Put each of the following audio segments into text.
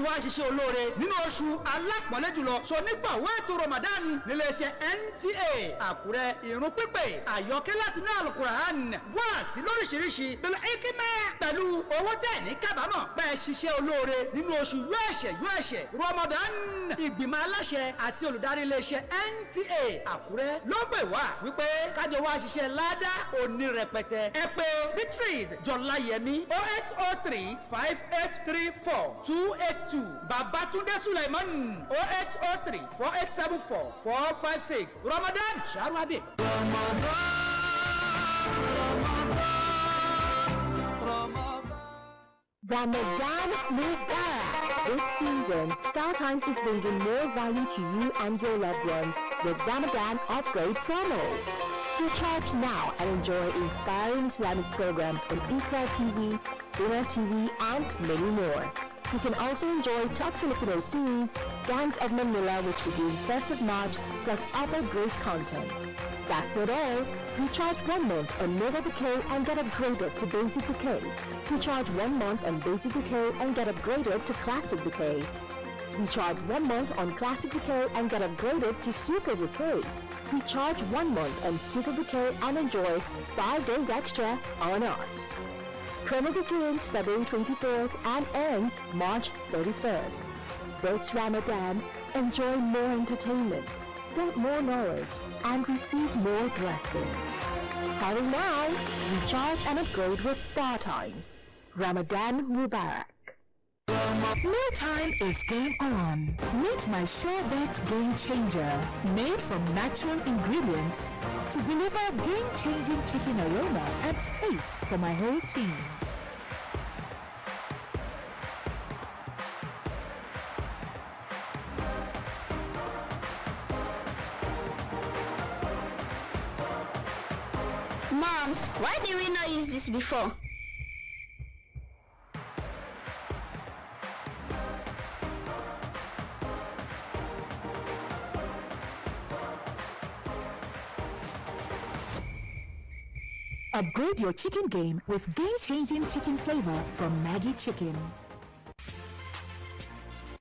wá ṣiṣẹ́ olóore nínú oṣù alápọ̀nlé jùlọ sọ nípa òwe ètò Ramadan níléeṣẹ́ NTA Àkúrẹ́ ìrun pípé àyọkẹ́ láti ní Al-Qur'an wá sí lóríṣiríṣi pẹ̀lú ẹ̀kímẹ́ pẹ̀lú owó tẹ̀ ní kábàámọ̀ bẹ́ẹ̀ ṣiṣẹ́ olóore nínú oṣù yóò ẹ̀ṣẹ̀ Ramadan ìgbìmọ̀ aláṣẹ àti olùdarí iléeṣẹ́ NTA Àkúrẹ́ ló pè wá wípé kájọ wá ṣiṣẹ́ ládá òní rẹpẹtẹ ẹ pè Beatrice Jọláyẹmí 0803 5834 282 Babatunde Suleiman 0803 4874 456 Ramadan Sharuabi. Ramadan Mubarak. This season, StarTimes is bringing more value to you and your loved ones with Ramadan Upgrade promo. Recharge now and enjoy inspiring Islamic programs on Iqra TV, Sunnah TV, and many more. You can also enjoy top Filipino series, Gangs of Manila, which begins 1st of March, plus other great content. That's not all. Recharge 1 month on Mega Bouquet and get upgraded to Basic Bouquet. Recharge 1 month on Basic Bouquet and get upgraded to Classic Bouquet. Recharge 1 month on Classic Bouquet and get upgraded to Super Bouquet. Recharge 1 month on Super Bouquet and enjoy 5 days extra on us. Promo begins February 24th and ends March 31st. This Ramadan, enjoy more entertainment, get more knowledge, and receive more blessings. Hurry now! Recharge and upgrade with StarTimes. Ramadan Mubarak. Meal time is game on. Meet my Sherbet Game Changer, made from natural ingredients to deliver game-changing chicken aroma and taste for my whole team. Mom, why did we not use this before? Upgrade your chicken game with game-changing chicken flavor from Maggi Chicken.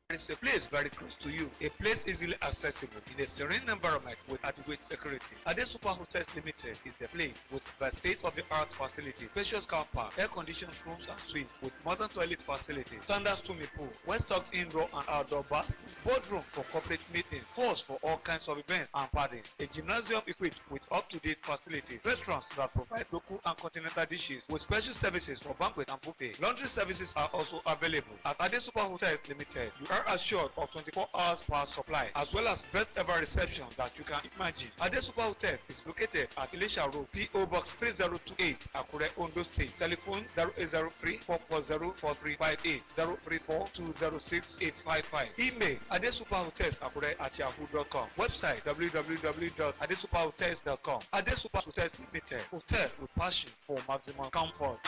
It's a place very close to you, a place easily accessible in a serene environment with adequate security. Ade Super Hotels Limited is the place with the state-of-the-art facility, spacious car park, air-conditioned rooms and suites with modern toilet facilities, standard swimming pool, well-stocked indoor and outdoor baths, boardroom for corporate meetings, halls for all kinds of events and parties, a gymnasium equipped with up-to-date facilities, restaurants that provide local and continental dishes with special services for banquet and buffet. Laundry services are also available at Ade Super Hotels Limited. You are assured of 24 hours power supply as well as best ever reception that you can imagine. Ade Super Hotels is located at Elisha Road, PO Box 3028, Akure, Ondo State. Telephone 0803 440 4358, 034 206 855. Email adesuperhotels@yahoo.com. Website www.adesuperhotels.com. Ade Super Hotels Limited. Hotel with passion for maximum comfort.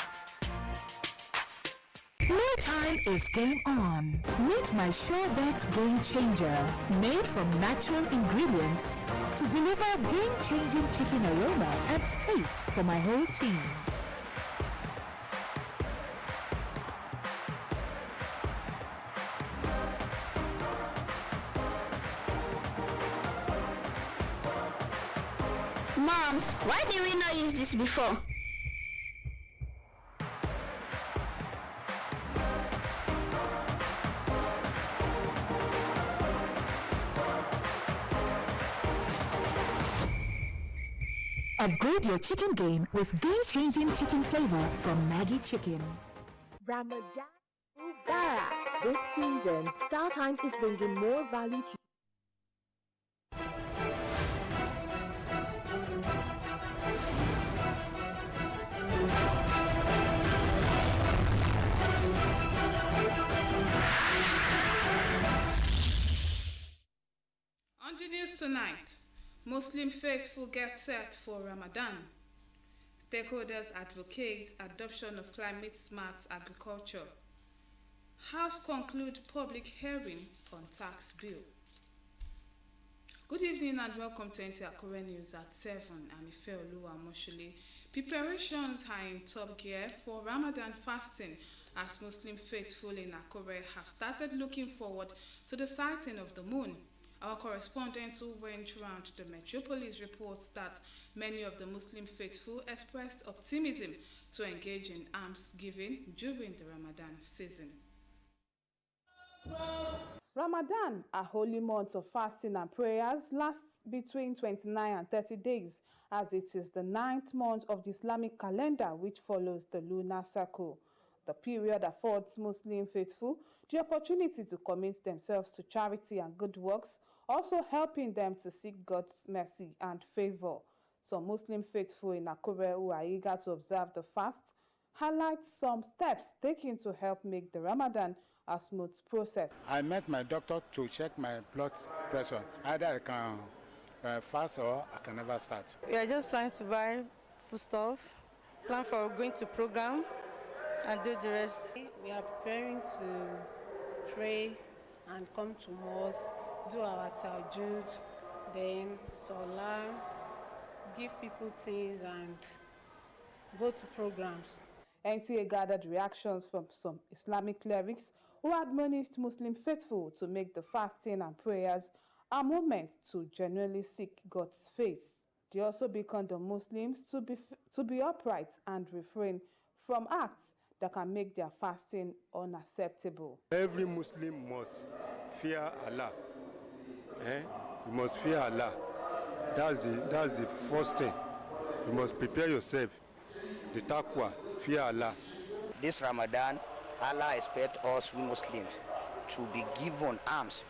Meal time is game on. Meet my Sherbet Game Changer, made from natural ingredients to deliver game-changing chicken aroma and taste for my whole team. Mom, why did we not use this before? Upgrade your chicken game with game-changing chicken flavor from Maggi Chicken. Ramadan Mubarak. This season, StarTimes is bringing more value to you. On the news tonight, Muslim faithful get set for Ramadan. Stakeholders advocate adoption of climate-smart agriculture. House conclude public hearing on tax bill. Good evening and welcome to Nta Akure News at 7. I'm Ifeoluwa Moshule. Preparations are in top gear for Ramadan fasting as Muslim faithful in Akure have started looking forward to the sighting of the moon. Our correspondent who went round the metropolis reports that many of the Muslim faithful expressed optimism to engage in alms giving during the Ramadan season. Ramadan, a holy month of fasting and prayers, lasts between 29 and 30 days, as it is the 9th month of the Islamic calendar, which follows the lunar cycle. The period affords Muslim faithful the opportunity to commit themselves to charity and good works, also helping them to seek God's mercy and favor. Some Muslim faithful in Akure who are eager to observe the fast highlight some steps taken to help make the Ramadan a smooth process. I met my doctor to check my blood pressure. Either I can fast or I can never start. We are just planning to buy food stuff, plan for going to program, and do the rest. We are preparing to pray and come to mosque, do our tahajjud, then salah, give people things and go to programs. NTA gathered reactions from some Islamic clerics who admonished Muslim faithful to make the fasting and prayers a moment to genuinely seek God's face. They also beckoned on Muslims to be upright and refrain from acts that can make their fasting unacceptable. Every Muslim must fear Allah. You must fear Allah. That's the first thing. You must prepare yourself. The taqwa, fear Allah. This Ramadan, Allah expects us, we Muslims, to be given alms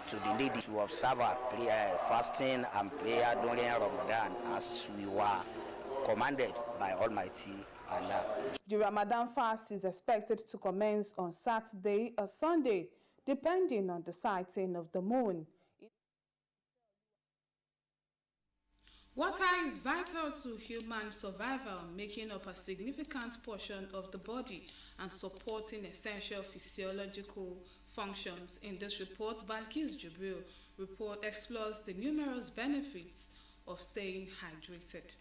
to the needy, to observe our prayer, fasting and prayer during Ramadan as we were commanded by Almighty Allah. The Ramadan fast is expected to commence on Saturday or Sunday, depending on the sighting of the moon. Water is vital to human survival, making up a significant portion of the body and supporting essential physiological functions. In this report, Balkis Jubril explores the numerous benefits of staying hydrated.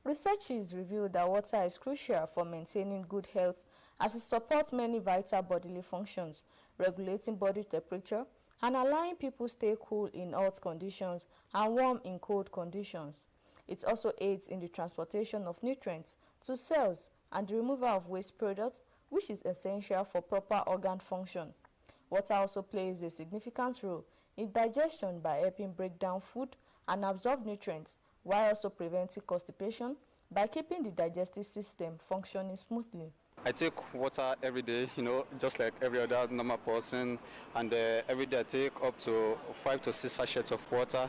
Researchers revealed that water is crucial for maintaining good health as it supports many vital bodily functions, regulating body temperature, and allowing people stay cool in hot conditions and warm in cold conditions. It also aids in the transportation of nutrients to cells and the removal of waste products, which is essential for proper organ function. Water also plays a significant role in digestion by helping break down food and absorb nutrients, while also preventing constipation by keeping the digestive system functioning smoothly. I take water every day, just like every other normal person, and every day I take up to 5 to 6 sachets of water,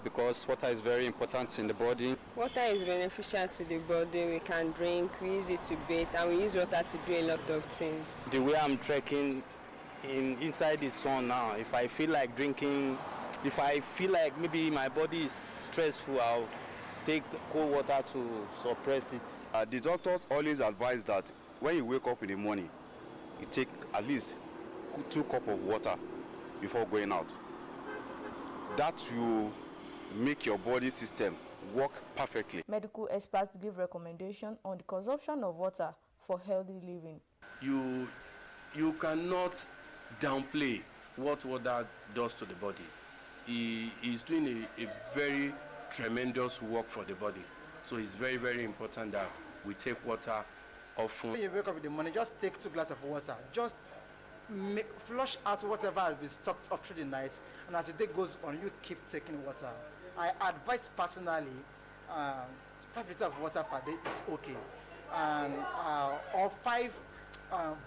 because water is very important in the body. Water is beneficial to the body. We can drink, we use it to bathe, and we use water to do a lot of things. The way I'm trekking inside the sun now, if I feel like drinking, if I feel like maybe my body is stressful, I'll take cold water to suppress it. The doctors always advise that when you wake up in the morning, you take at least 2 cups of water before going out. That will make your body system work perfectly. Medical experts give recommendations on the consumption of water for healthy living. You cannot downplay what water does to the body. He is doing a very tremendous work for the body. So it's very, very important that we take water often. When you wake up in the morning, just take 2 glasses of water. Just flush out whatever has been stocked up through the night, and as the day goes on, you keep taking water. I advise personally 5 liters of water per day is okay, and or 5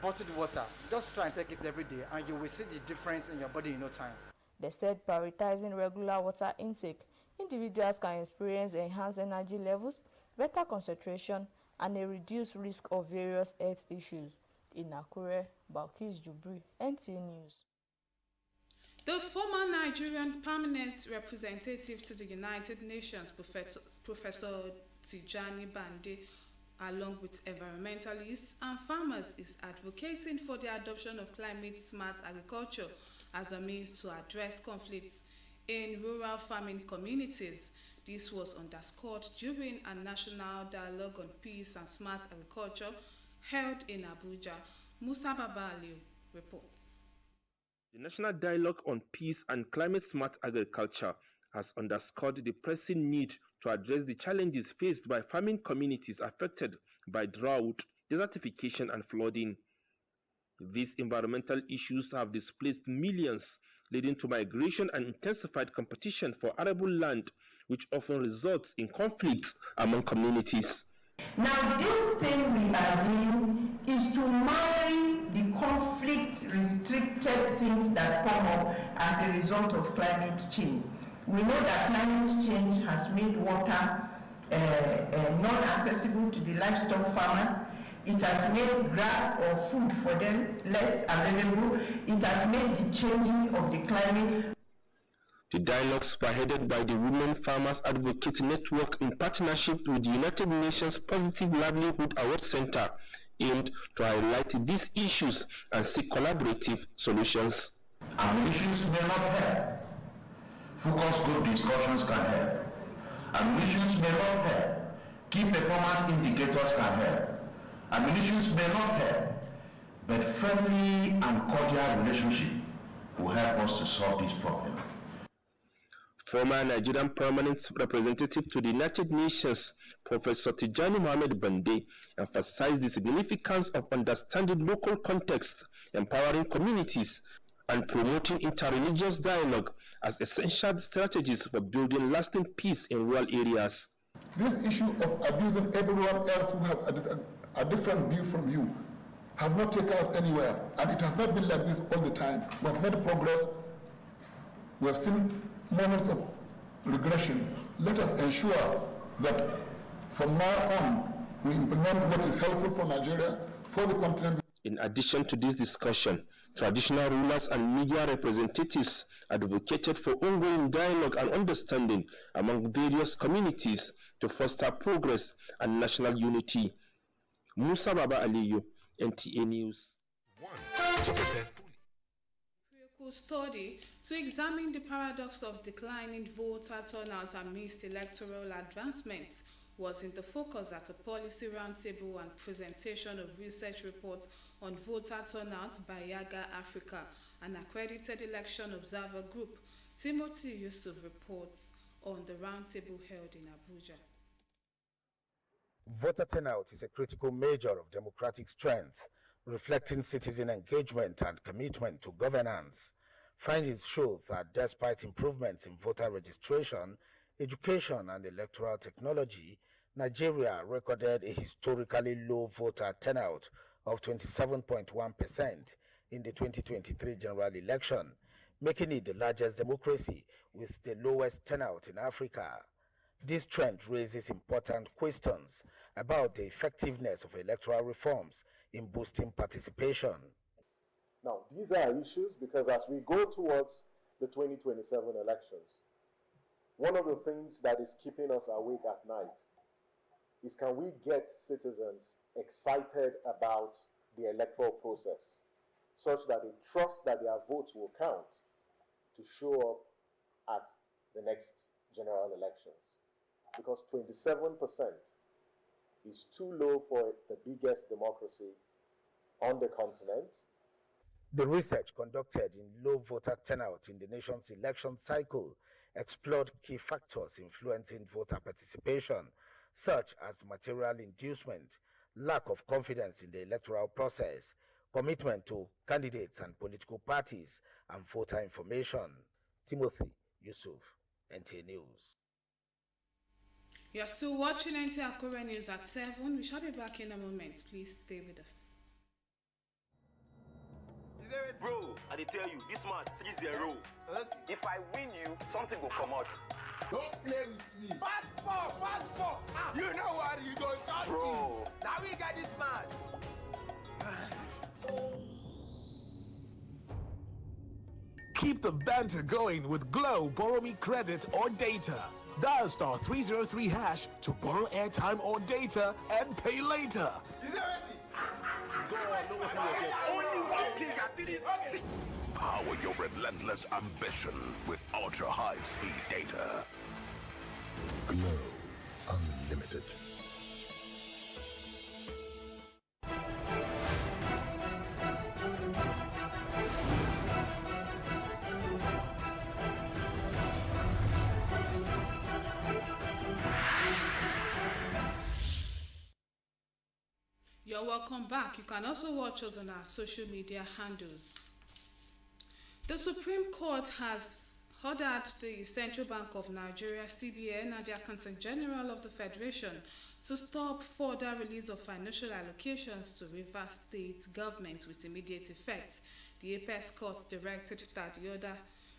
bottled water. Just try and take it every day, and you will see the difference in your body in no time. They said prioritizing regular water intake, individuals can experience enhanced energy levels, better concentration, and a reduced risk of various health issues. In Akure, Balkis Jubri, NTA News. The former Nigerian permanent representative to the United Nations, Professor Tijani Bande, along with environmentalists and farmers, is advocating for the adoption of climate-smart agriculture as a means to address conflicts in rural farming communities. This was underscored during a national dialogue on peace and smart agriculture held in Abuja. Musa Babaliu reports. The National Dialogue on Peace and Climate-Smart Agriculture has underscored the pressing need to address the challenges faced by farming communities affected by drought, desertification, and flooding. These environmental issues have displaced millions, leading to migration and intensified competition for arable land, which often results in conflicts among communities. Now, this thing we are doing is to marry the conflict-restricted things that come up as a result of climate change. We know that climate change has made water not accessible to the livestock farmers. It has made grass or food for them less available. It has made the changing of the climate. The dialogue spearheaded by the Women Farmers Advocate Network in partnership with the United Nations Positive Livelihood Award Center aimed to highlight these issues and seek collaborative solutions. Ambitions may not help. Focus group discussions can help. Ambitions may not help. Key performance indicators can help. Ambitions may not help, but friendly and cordial relationship will help us to solve this problem. Former Nigerian Permanent Representative to the United Nations, Professor Tijani Mohamed Bande, emphasized the significance of understanding local context, empowering communities, and promoting interreligious dialogue as essential strategies for building lasting peace in rural areas. This issue of abusing everyone else who has a different view from you has not taken us anywhere, and it has not been like this all the time. We have made progress. We have seen moments of regression. Let us ensure that from now on we implement what is helpful for Nigeria, for the continent. In addition to this discussion, traditional rulers and media representatives advocated for ongoing dialogue and understanding among various communities to foster progress and national unity. Musa Baba Aliyu, NTA News. Study to examine the paradox of declining voter turnout amidst electoral advancements was in the focus at a policy roundtable and presentation of research reports on voter turnout by Yaga Africa, an accredited election observer group. Timothy Yusuf reports on the roundtable held in Abuja. Voter turnout is a critical measure of democratic strength, reflecting citizen engagement and commitment to governance. Findings show that despite improvements in voter registration, education, and electoral technology, Nigeria recorded a historically low voter turnout of 27.1% in the 2023 general election, making it the largest democracy with the lowest turnout in Africa. This trend raises important questions about the effectiveness of electoral reforms in boosting participation. Now, these are issues because as we go towards the 2027 elections, one of the things that is keeping us awake at night is, can we get citizens excited about the electoral process such that they trust that their votes will count to show up at the next general elections? Because 27% is too low for the biggest democracy on the continent. The research conducted in low voter turnout in the nation's election cycle explored key factors influencing voter participation, such as material inducement, lack of confidence in the electoral process, commitment to candidates and political parties, and voter information. Timothy Yusuf, NTA News. You are still watching Nta Akure News at 7. We shall be back in a moment. Please stay with us. Bro, I tell you, this match 3-0. Okay. If I win you, something will come out. Don't play with me. Fast ball. Ah, you know what? You go shot. Bro. Now we got this match. Keep the banter going with Glow Borrow Me Credit or Data. Dial star 303 hash to borrow airtime or data and pay later. Is it ready? Power your relentless ambition with ultra-high-speed data. Glow Unlimited. You're welcome back. You can also watch us on our social media handles. The Supreme Court has ordered the Central Bank of Nigeria, CBN, and the Accountant General of the Federation to stop further release of financial allocations to Rivers State government with immediate effect. The Apex Court directed that the order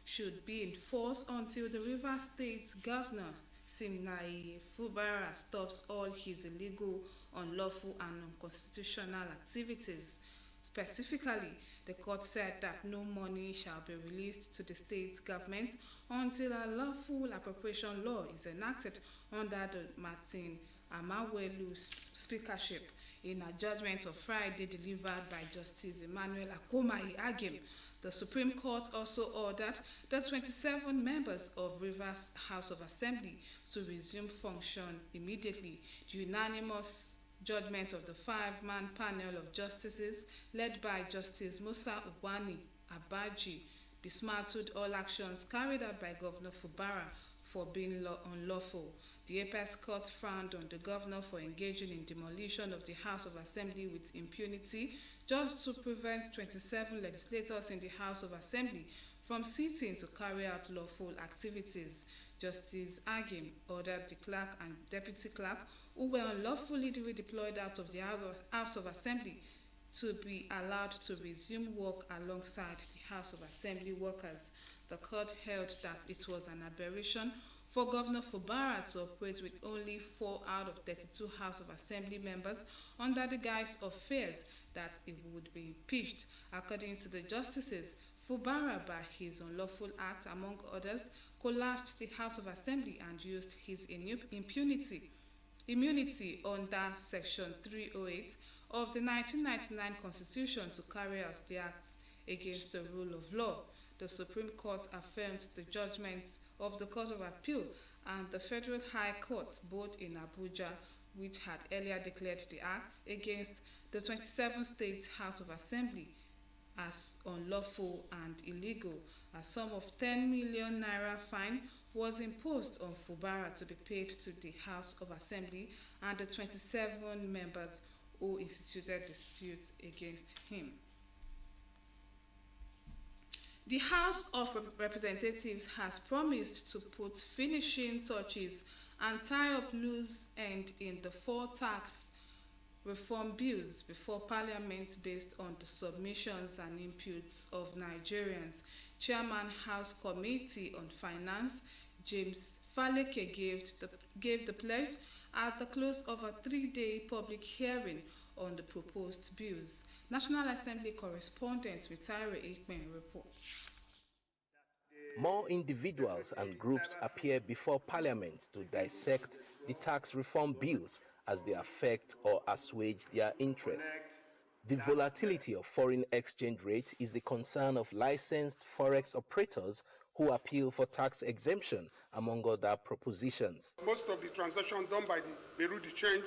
should be in force until the Rivers State Governor, Simnai Fubara, stops all his illegal, unlawful, and unconstitutional activities. Specifically, the court said that no money shall be released to the state government until a lawful appropriation law is enacted under the Martin Amawelu speakership. In a judgment of Friday delivered by Justice Emmanuel Akomai Agim, the Supreme Court also ordered the 27 members of Rivers House of Assembly to resume function immediately. The unanimous judgment of the five-man panel of justices led by Justice Musa Ubwani Abaji dismantled all actions carried out by Governor Fubara for being unlawful. The Apex Court frowned on the governor for engaging in demolition of the House of Assembly with impunity just to prevent 27 legislators in the House of Assembly from sitting to carry out lawful activities. Justice Agim ordered the clerk and deputy clerk who were unlawfully redeployed out of the House of Assembly to be allowed to resume work alongside the House of Assembly workers. The court held that it was an aberration for Governor Fubara to operate with only 4 out of 32 House of Assembly members under the guise of fears that he would be impeached. According to the justices, Fubara, by his unlawful act, among others, collapsed the House of Assembly and used his immunity under Section 308 of the 1999 Constitution to carry out the acts against the rule of law. The Supreme Court affirmed the judgments of the Court of Appeal and the Federal High Court, both in Abuja, which had earlier declared the acts against the 27 State House of Assembly as unlawful and illegal. A sum of 10 million naira fine was imposed on Fubara to be paid to the House of Assembly and the 27 members who instituted the suit against him. The House of Representatives has promised to put finishing touches and tie up loose ends in the 4 tax reform bills before Parliament based on the submissions and inputs of Nigerians. Chairman House Committee on Finance, James Faleke, gave the pledge at the close of a 3-day public hearing on the proposed bills. National Assembly correspondent Mitare Ikpen reports. More individuals and groups appear before Parliament to dissect the tax reform bills as they affect or assuage their interests. The volatility of foreign exchange rate is the concern of licensed forex operators who appeal for tax exemption, among other propositions. Most of the transactions done by the Bureau de Change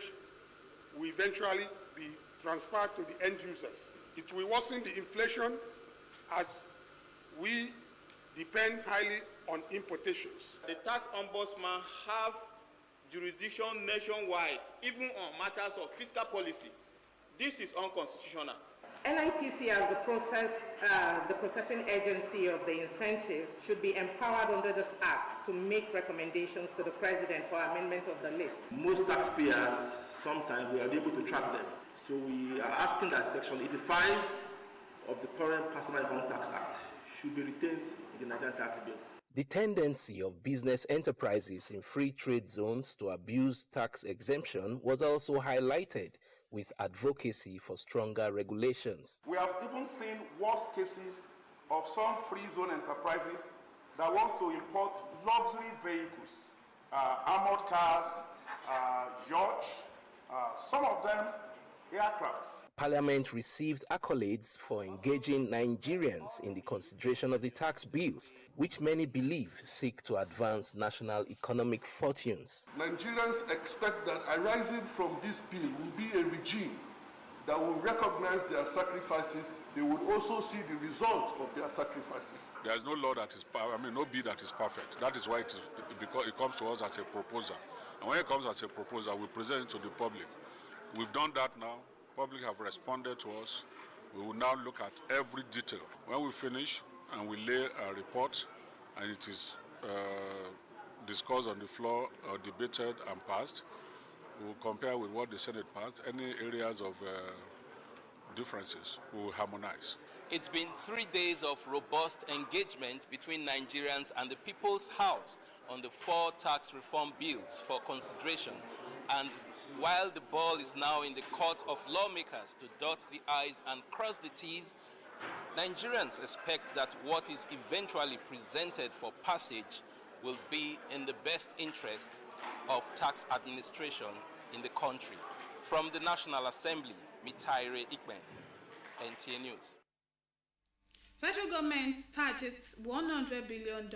will eventually be transferred to the end users. It will worsen the inflation as we depend highly on importations. The tax ombudsman have jurisdiction nationwide, even on matters of fiscal policy. This is unconstitutional. NIPC, as the processing agency of the incentives, should be empowered under this act to make recommendations to the President for amendment of the list. Most taxpayers, sometimes we are able to track them. So we are asking that Section 85 of the current Personal Income Tax Act should be retained in the Nigerian tax bill. The tendency of business enterprises in free trade zones to abuse tax exemption was also highlighted, with advocacy for stronger regulations. We have even seen worse cases of some free zone enterprises that want to import luxury vehicles, armored cars, yachts. Some of them aircrafts. Parliament received accolades for engaging Nigerians in the consideration of the tax bills, which many believe seek to advance national economic fortunes. Nigerians expect that arising from this bill will be a regime that will recognize their sacrifices. They will also see the result of their sacrifices. There is no law that is, no bill that is perfect. That is why because it comes to us as a proposal. And when it comes as a proposal, we present it to the public. We've done that now. Public have responded to us. We will now look at every detail. When we finish and we lay a report and it is discussed on the floor or debated and passed, we will compare with what the Senate passed. Any areas of differences we will harmonize. It's been 3 days of robust engagement between Nigerians and the People's House on the 4 tax reform bills for consideration. And while the ball is now in the court of lawmakers to dot the I's and cross the T's, Nigerians expect that what is eventually presented for passage will be in the best interest of tax administration in the country. From the National Assembly, Mitaire Ikben, NTA News. Federal government targets $100 billion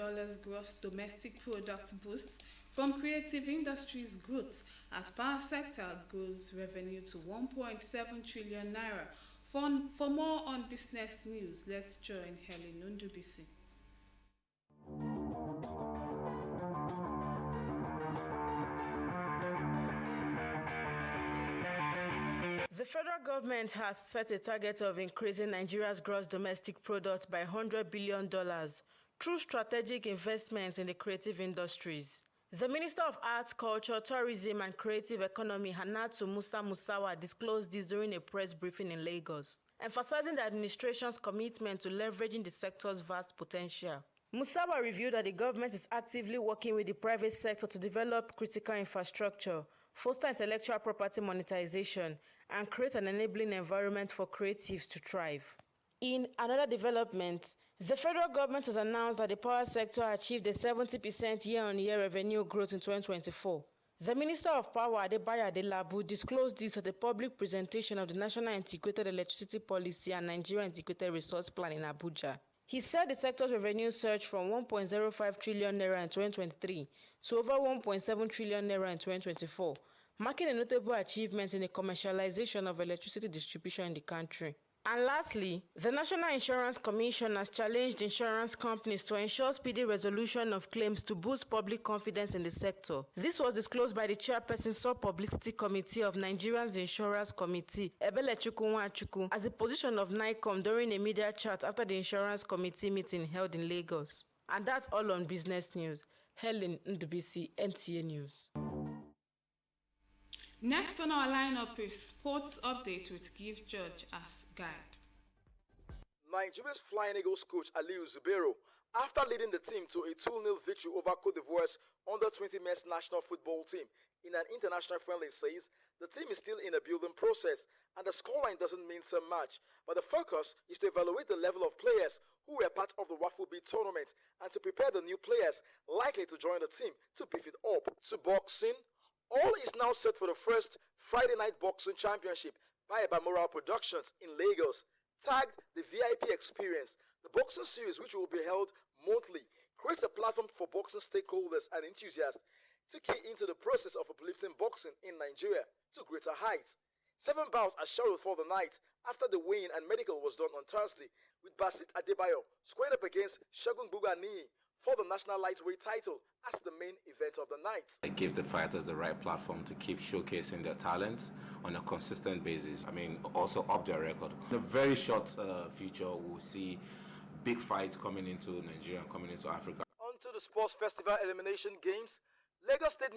gross domestic product boost from creative industries growth as power sector grows revenue to 1.7 trillion naira. For more on business news, let's join Helen Undubisi. The federal government has set a target of increasing Nigeria's gross domestic product by $100 billion through strategic investments in the creative industries. The Minister of Arts, Culture, Tourism and Creative Economy, Hannatu Musa Musawa, disclosed this during a press briefing in Lagos, emphasizing the administration's commitment to leveraging the sector's vast potential. Musawa revealed that the government is actively working with the private sector to develop critical infrastructure, foster intellectual property monetization, and create an enabling environment for creatives to thrive. In another development, the federal government has announced that the power sector achieved a 70% year-on-year revenue growth in 2024. The Minister of Power, Adebayo Adelabu, disclosed this at a public presentation of the National Integrated Electricity Policy and Nigeria Integrated Resource Plan in Abuja. He said the sector's revenue surged from 1.05 trillion naira in 2023 to over 1.7 trillion naira in 2024, marking a notable achievement in the commercialization of electricity distribution in the country. And lastly, the National Insurance Commission has challenged insurance companies to ensure speedy resolution of claims to boost public confidence in the sector. This was disclosed by the chairperson Sub-Publicity Committee of Nigeria's Insurance Committee, Ebele Chukwunwachukwu, as the position of NICOM during a media chat after the Insurance Committee meeting held in Lagos. And that's all on business news. Helen Ndubisi, NTA News. Next on our lineup is Sports Update with Gift George as guide. Nigeria's Flying Eagles coach Aliou Zubero, after leading the team to a 2-0 victory over Cote d'Ivoire's under-20 men's national football team in an international friendly, says the team is still in a building process and the scoreline doesn't mean so much, but the focus is to evaluate the level of players who were part of the Waffle B tournament and to prepare the new players likely to join the team to beef it up. To boxing, all is now set for the first Friday Night Boxing Championship by Balmoral Productions in Lagos, tagged the VIP Experience. The boxing series, which will be held monthly, creates a platform for boxing stakeholders and enthusiasts to key into the process of uplifting boxing in Nigeria to greater heights. 7 bouts are scheduled for the night after the weigh-in and medical was done on Thursday, with Basit Adebayo squaring up against Segun Bugani for the national lightweight title as the main event of the night. I give the fighters the right platform to keep showcasing their talents on a consistent basis. Also up their record. In a very short future, we'll see big fights coming into Nigeria and coming into Africa. On to the Sports Festival Elimination Games. Lagos State